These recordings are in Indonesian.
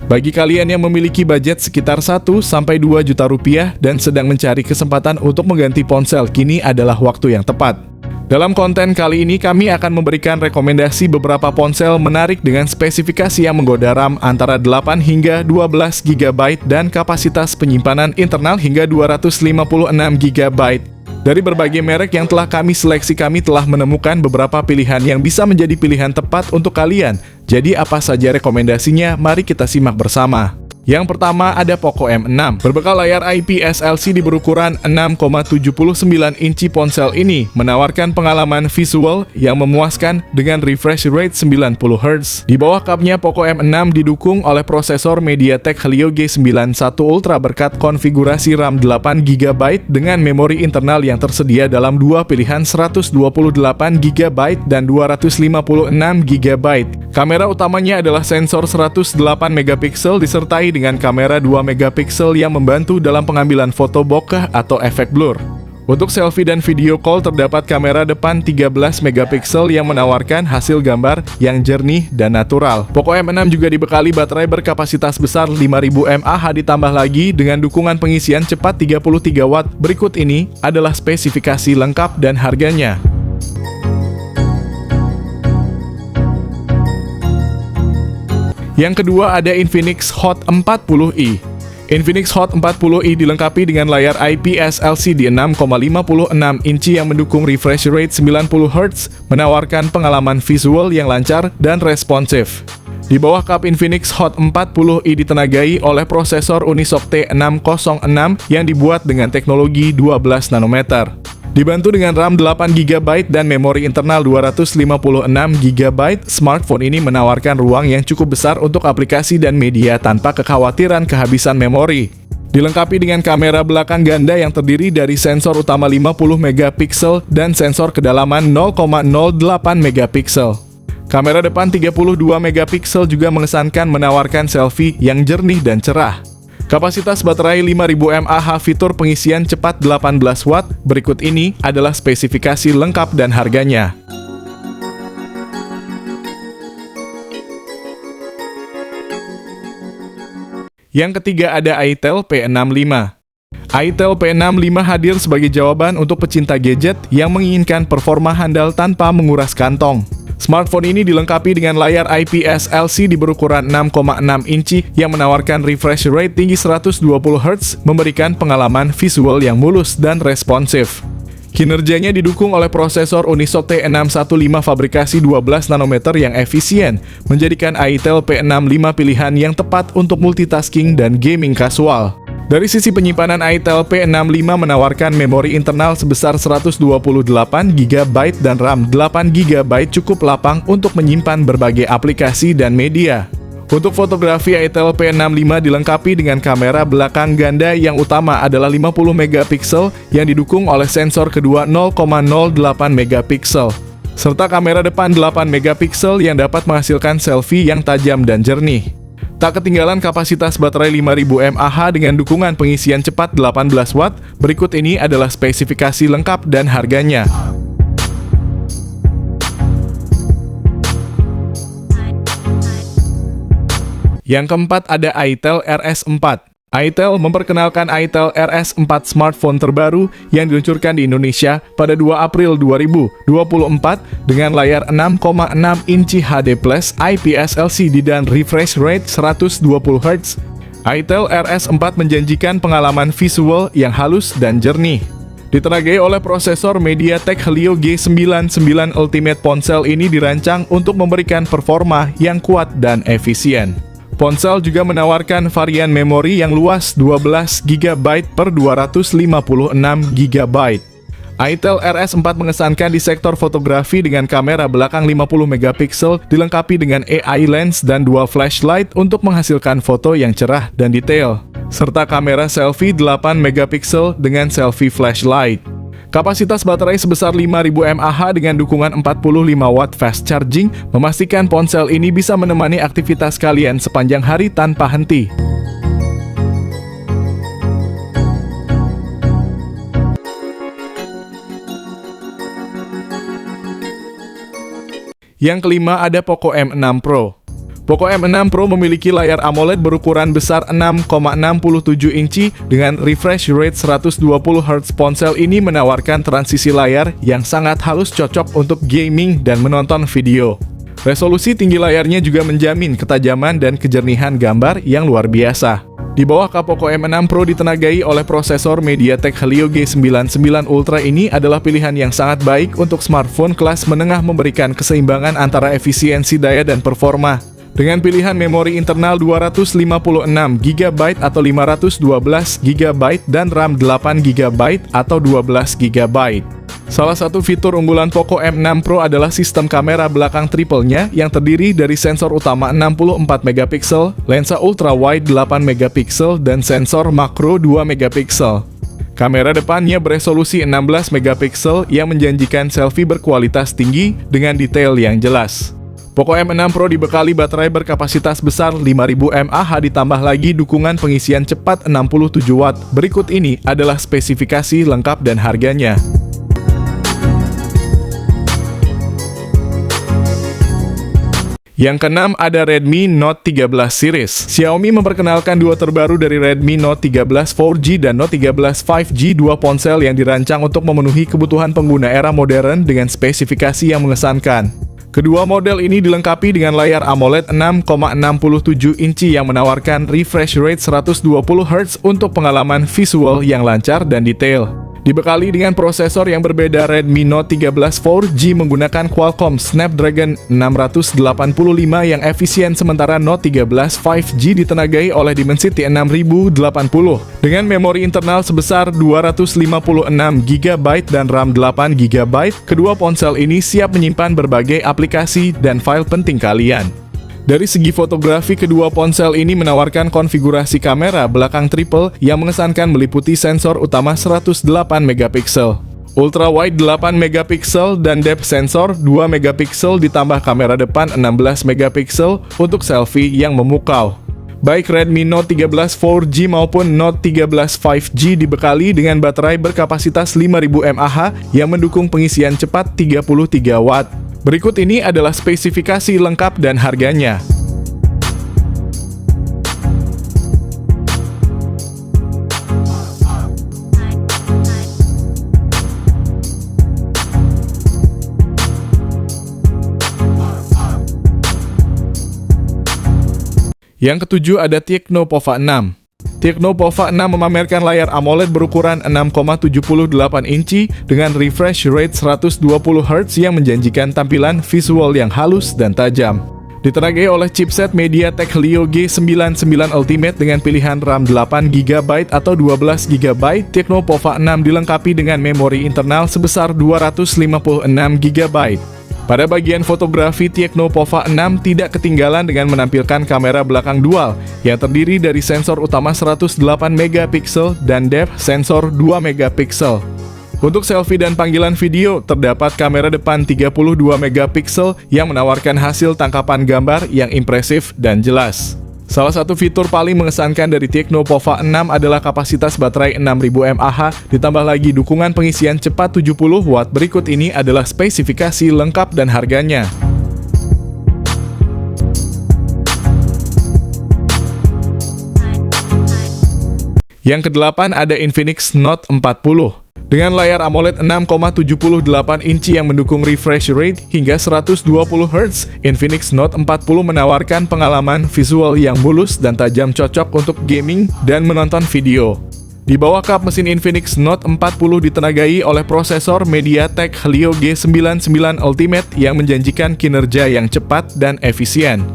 Bagi kalian yang memiliki budget sekitar 1-2 juta rupiah dan sedang mencari kesempatan untuk mengganti ponsel, kini adalah waktu yang tepat. Dalam konten kali ini kami akan memberikan rekomendasi beberapa ponsel menarik dengan spesifikasi yang menggoda RAM antara 8 hingga 12 GB dan kapasitas penyimpanan internal hingga 256 GB. Dari berbagai merek yang telah kami seleksi, kami telah menemukan beberapa pilihan yang bisa menjadi pilihan tepat untuk kalian. Jadi apa saja rekomendasinya? Mari kita simak bersama. Yang pertama ada Poco M6. Berbekal layar IPS LCD berukuran 6,79 inci, ponsel ini menawarkan pengalaman visual yang memuaskan dengan refresh rate 90 Hz. Di bawah cupnya Poco M6 didukung oleh prosesor MediaTek Helio G91 Ultra berkat konfigurasi RAM 8 GB dengan memori internal yang tersedia dalam dua pilihan 128 GB dan 256 GB. Kamera utamanya adalah sensor 108 megapiksel disertai dengan kamera 2 megapiksel yang membantu dalam pengambilan foto bokeh atau efek blur. Untuk selfie dan video call terdapat kamera depan 13 megapiksel yang menawarkan hasil gambar yang jernih dan natural. Poco M6 juga dibekali baterai berkapasitas besar 5000 mAh ditambah lagi dengan dukungan pengisian cepat 33 Watt. Berikut ini adalah spesifikasi lengkap dan harganya. Yang kedua ada Infinix Hot 40i. Infinix Hot 40i dilengkapi dengan layar IPS LCD 6,56 inci yang mendukung refresh rate 90 Hz, menawarkan pengalaman visual yang lancar dan responsif. Di bawah cup Infinix Hot 40i ditenagai oleh prosesor Unisoc T606 yang dibuat dengan teknologi 12 nanometer. Dibantu dengan RAM 8 GB dan memori internal 256 GB, smartphone ini menawarkan ruang yang cukup besar untuk aplikasi dan media tanpa kekhawatiran kehabisan memori. Dilengkapi dengan kamera belakang ganda yang terdiri dari sensor utama 50 megapiksel dan sensor kedalaman 0,08 megapiksel. Kamera depan 32 megapiksel juga mengesankan menawarkan selfie yang jernih dan cerah. Kapasitas baterai 5000 mAh, fitur pengisian cepat 18 Watt. Berikut ini adalah spesifikasi lengkap dan harganya. Yang ketiga ada Itel P65. Itel P65 hadir sebagai jawaban untuk pecinta gadget yang menginginkan performa handal tanpa menguras kantong. Smartphone ini dilengkapi dengan layar IPS LCD berukuran 6,6 inci yang menawarkan refresh rate tinggi 120 Hz, memberikan pengalaman visual yang mulus dan responsif. Kinerjanya didukung oleh prosesor Unisoc T615 fabrikasi 12 nanometer yang efisien, menjadikan Itel P65 pilihan yang tepat untuk multitasking dan gaming kasual. Dari sisi penyimpanan, Itel P65 menawarkan memori internal sebesar 128 GB dan RAM 8 GB cukup lapang untuk menyimpan berbagai aplikasi dan media. Untuk fotografi, Itel P65 dilengkapi dengan kamera belakang ganda yang utama adalah 50 megapiksel yang didukung oleh sensor kedua 0,08 megapiksel, serta kamera depan 8 megapiksel yang dapat menghasilkan selfie yang tajam dan jernih. Tak ketinggalan kapasitas baterai 5000 mAh dengan dukungan pengisian cepat 18 Watt. Berikut ini adalah spesifikasi lengkap dan harganya. Yang keempat ada Itel RS4. Itel memperkenalkan Itel RS4, smartphone terbaru yang diluncurkan di Indonesia pada 2 April 2024 dengan layar 6,6 inci HD+ IPS LCD dan refresh rate 120 Hz. Itel RS4 menjanjikan pengalaman visual yang halus dan jernih. Ditenagai oleh prosesor MediaTek Helio G91 Ultimate, ponsel ini dirancang untuk memberikan performa yang kuat dan efisien. Ponsel juga menawarkan varian memori yang luas 12 GB per 256 GB. Itel RS4 mengesankan di sektor fotografi dengan kamera belakang 50 megapiksel dilengkapi dengan AI lens dan 2 flashlight untuk menghasilkan foto yang cerah dan detail, serta kamera selfie 8 megapiksel dengan selfie flashlight. Kapasitas baterai sebesar 5000 mAh dengan dukungan 45 Watt fast charging memastikan ponsel ini bisa menemani aktivitas kalian sepanjang hari tanpa henti. Yang kelima ada Poco M6 Pro. Poco M6 Pro memiliki layar AMOLED berukuran besar 6,67 inci dengan refresh rate 120 Hz. Ponsel ini menawarkan transisi layar yang sangat halus, cocok untuk gaming dan menonton video. Resolusi tinggi layarnya juga menjamin ketajaman dan kejernihan gambar yang luar biasa. Di bawah kap Poco M6 Pro ditenagai oleh prosesor MediaTek Helio G99 Ultra. Ini adalah pilihan yang sangat baik untuk smartphone kelas menengah, memberikan keseimbangan antara efisiensi daya dan performa. Dengan pilihan memori internal 256GB atau 512GB dan RAM 8GB atau 12GB. Salah satu fitur unggulan Poco M6 Pro adalah sistem kamera belakang triple-nya yang terdiri dari sensor utama 64MP, lensa ultra wide 8MP, dan sensor makro 2MP. Kamera depannya beresolusi 16MP yang menjanjikan selfie berkualitas tinggi dengan detail yang jelas. Poco M6 Pro dibekali baterai berkapasitas besar 5000 mAh ditambah lagi dukungan pengisian cepat 67 Watt. Berikut ini adalah spesifikasi lengkap dan harganya. Yang keenam ada Redmi Note 13 series. Xiaomi memperkenalkan duo terbaru dari Redmi Note 13 4G dan Note 13 5G, dua ponsel yang dirancang untuk memenuhi kebutuhan pengguna era modern dengan spesifikasi yang mengesankan. Kedua model ini dilengkapi dengan layar AMOLED 6,67 inci yang menawarkan refresh rate 120 Hz untuk pengalaman visual yang lancar dan detail. Dibekali dengan prosesor yang berbeda, Redmi Note 13 4G menggunakan Qualcomm Snapdragon 685 yang efisien, sementara Note 13 5G ditenagai oleh Dimensity 6080 dengan memori internal sebesar 256GB dan RAM 8GB. Kedua ponsel ini siap menyimpan berbagai aplikasi dan file penting kalian. Dari segi fotografi, kedua ponsel ini menawarkan konfigurasi kamera belakang triple yang mengesankan, meliputi sensor utama 108MP, ultra wide 8MP, dan depth sensor 2MP ditambah kamera depan 16MP untuk selfie yang memukau. Baik Redmi Note 13 4G maupun Note 13 5G dibekali dengan baterai berkapasitas 5000 mAh yang mendukung pengisian cepat 33 Watt. Berikut ini adalah spesifikasi lengkap dan harganya. Yang ketujuh ada Tecno Pova 6. Tecno Pova 6 memamerkan layar AMOLED berukuran 6,78 inci dengan refresh rate 120 Hz yang menjanjikan tampilan visual yang halus dan tajam. Ditenagai oleh chipset MediaTek Helio G99 Ultimate dengan pilihan RAM 8GB atau 12GB, Tecno Pova 6 dilengkapi dengan memori internal sebesar 256GB. Pada bagian fotografi, Tecno Pova 6 tidak ketinggalan dengan menampilkan kamera belakang dual yang terdiri dari sensor utama 108MP dan depth sensor 2MP. Untuk selfie dan panggilan video, terdapat kamera depan 32MP yang menawarkan hasil tangkapan gambar yang impresif dan jelas. Salah satu fitur paling mengesankan dari Tecno Pova 6 adalah kapasitas baterai 6000 mAh, ditambah lagi dukungan pengisian cepat 70 Watt. Berikut ini adalah spesifikasi lengkap dan harganya. Yang kedelapan ada Infinix Note 40. Dengan layar AMOLED 6,78 inci yang mendukung refresh rate hingga 120 Hz, Infinix Note 40 menawarkan pengalaman visual yang mulus dan tajam, cocok untuk gaming dan menonton video. Di bawah kap mesin Infinix Note 40 ditenagai oleh prosesor MediaTek Helio G99 Ultimate yang menjanjikan kinerja yang cepat dan efisien.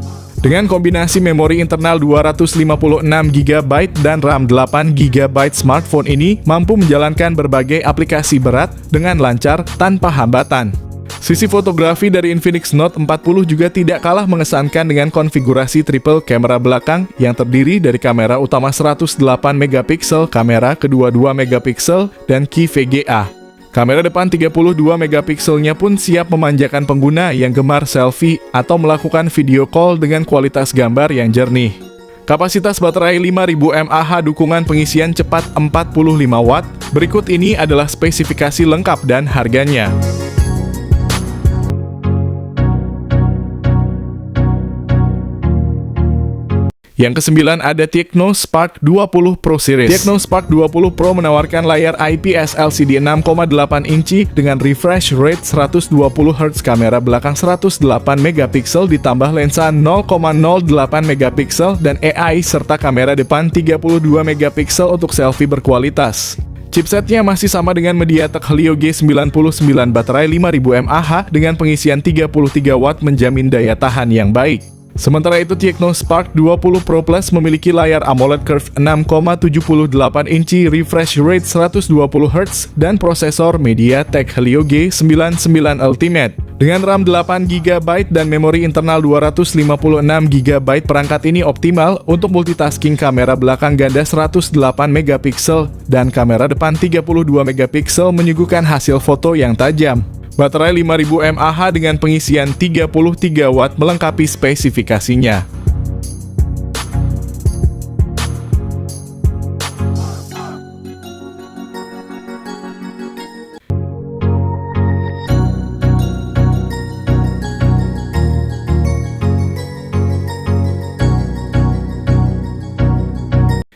Dengan kombinasi memori internal 256GB dan RAM 8GB, smartphone ini mampu menjalankan berbagai aplikasi berat dengan lancar tanpa hambatan. Sisi fotografi dari Infinix Note 40 juga tidak kalah mengesankan dengan konfigurasi triple kamera belakang yang terdiri dari kamera utama 108MP, kamera kedua 2MP, dan key VGA. Kamera depan 32MP-nya pun siap memanjakan pengguna yang gemar selfie atau melakukan video call dengan kualitas gambar yang jernih. Kapasitas baterai 5000 mAh, dukungan pengisian cepat 45 Watt. Berikut ini adalah spesifikasi lengkap dan harganya. Yang kesembilan ada Tecno Spark 20 Pro Series. Tecno Spark 20 Pro menawarkan layar IPS LCD 6,8 inci dengan refresh rate 120 Hz, kamera belakang 108 megapiksel ditambah lensa 0,08 megapiksel dan AI serta kamera depan 32 megapiksel untuk selfie berkualitas. Chipsetnya masih sama dengan MediaTek Helio G99, baterai 5000 mAh dengan pengisian 33 Watt menjamin daya tahan yang baik. Sementara itu, Tecno Spark 20 Pro Plus memiliki layar AMOLED Curve 6,78 inci, refresh rate 120 Hz, dan prosesor MediaTek Helio G99 Ultimate. Dengan RAM 8GB dan memori internal 256GB, perangkat ini optimal untuk multitasking. Kamera belakang ganda 108 megapiksel dan kamera depan 32 megapiksel menyuguhkan hasil foto yang tajam. Baterai 5000 mAh dengan pengisian 33 Watt melengkapi spesifikasinya.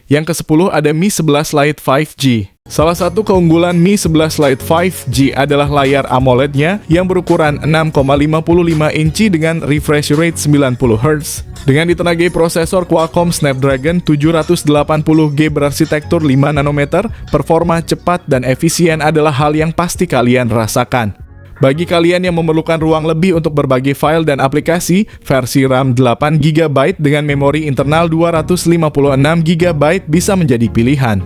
Yang ke-10 ada Mi 11 Lite 5G. Salah satu keunggulan Mi 11 Lite 5G adalah layar AMOLED-nya yang berukuran 6,55 inci dengan refresh rate 90 Hz. Dengan ditenagai prosesor Qualcomm Snapdragon 780G berarsitektur 5 nanometer, performa cepat dan efisien adalah hal yang pasti kalian rasakan. Bagi kalian yang memerlukan ruang lebih untuk berbagi file dan aplikasi, versi RAM 8GB dengan memori internal 256GB bisa menjadi pilihan.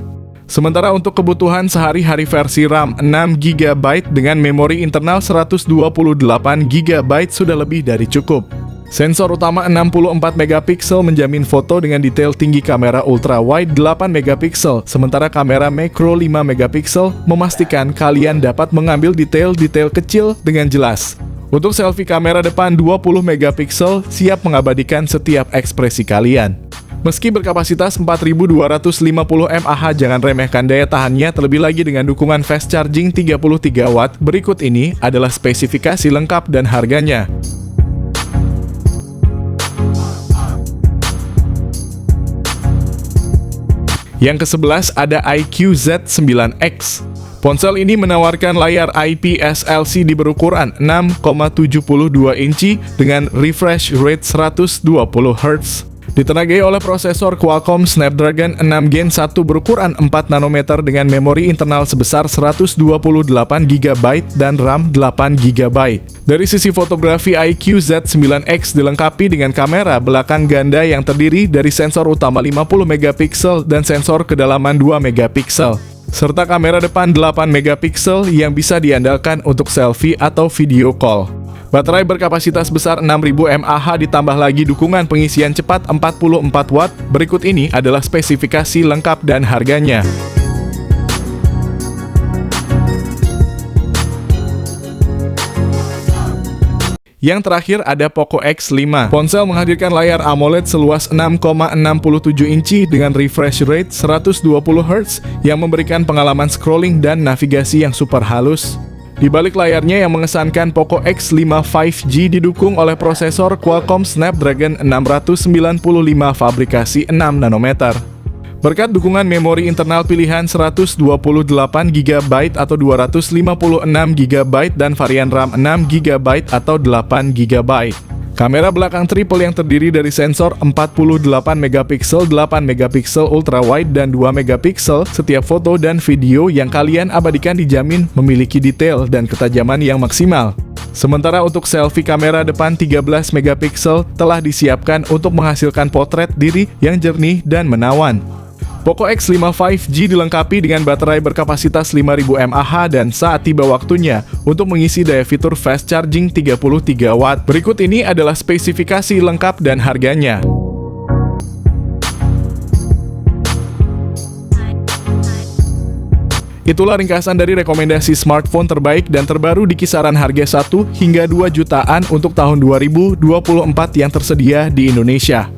Sementara untuk kebutuhan sehari-hari, versi RAM 6GB dengan memori internal 128GB sudah lebih dari cukup. Sensor utama 64 megapiksel menjamin foto dengan detail tinggi, kamera ultra wide 8 megapiksel, sementara kamera makro 5 megapiksel memastikan kalian dapat mengambil detail-detail kecil dengan jelas. Untuk selfie, kamera depan 20 megapiksel siap mengabadikan setiap ekspresi kalian. Meski berkapasitas 4250 mAh, jangan remehkan daya tahannya, terlebih lagi dengan dukungan fast charging 33 Watt. Berikut ini adalah spesifikasi lengkap dan harganya. Yang ke-11 ada iQOO Z9X. Ponsel ini menawarkan layar IPS LCD berukuran 6,72 inci dengan refresh rate 120 Hz. Ditenagai oleh prosesor Qualcomm Snapdragon 6 Gen 1 berukuran 4 nanometer dengan memori internal sebesar 128GB dan RAM 8GB. Dari sisi fotografi, iQOO Z9X dilengkapi dengan kamera belakang ganda yang terdiri dari sensor utama 50 megapiksel dan sensor kedalaman 2 megapiksel, serta kamera depan 8 megapiksel yang bisa diandalkan untuk selfie atau video call. Baterai berkapasitas besar 6000 mAh ditambah lagi dukungan pengisian cepat 44 Watt. Berikut ini adalah spesifikasi lengkap dan harganya. Yang terakhir ada Poco X5. Ponsel menghadirkan layar AMOLED seluas 6,67 inci dengan refresh rate 120 Hz yang memberikan pengalaman scrolling dan navigasi yang super halus. Di balik layarnya yang mengesankan, Poco X5 5G didukung oleh prosesor Qualcomm Snapdragon 695 fabrikasi 6 nanometer. Berkat dukungan memori internal pilihan 128GB atau 256GB dan varian RAM 6GB atau 8GB. Kamera belakang triple yang terdiri dari sensor 48 megapiksel, 8 megapiksel ultra wide dan 2 megapiksel. Setiap foto dan video yang kalian abadikan dijamin memiliki detail dan ketajaman yang maksimal. Sementara untuk selfie, kamera depan 13 megapiksel telah disiapkan untuk menghasilkan potret diri yang jernih dan menawan. Poco X5 5G dilengkapi dengan baterai berkapasitas 5000 mAh dan saat tiba waktunya untuk mengisi daya fitur fast charging 33 Watt. Berikut ini adalah spesifikasi lengkap dan harganya. Itulah ringkasan dari rekomendasi smartphone terbaik dan terbaru di kisaran harga 1 hingga 2 jutaan untuk tahun 2024 yang tersedia di Indonesia.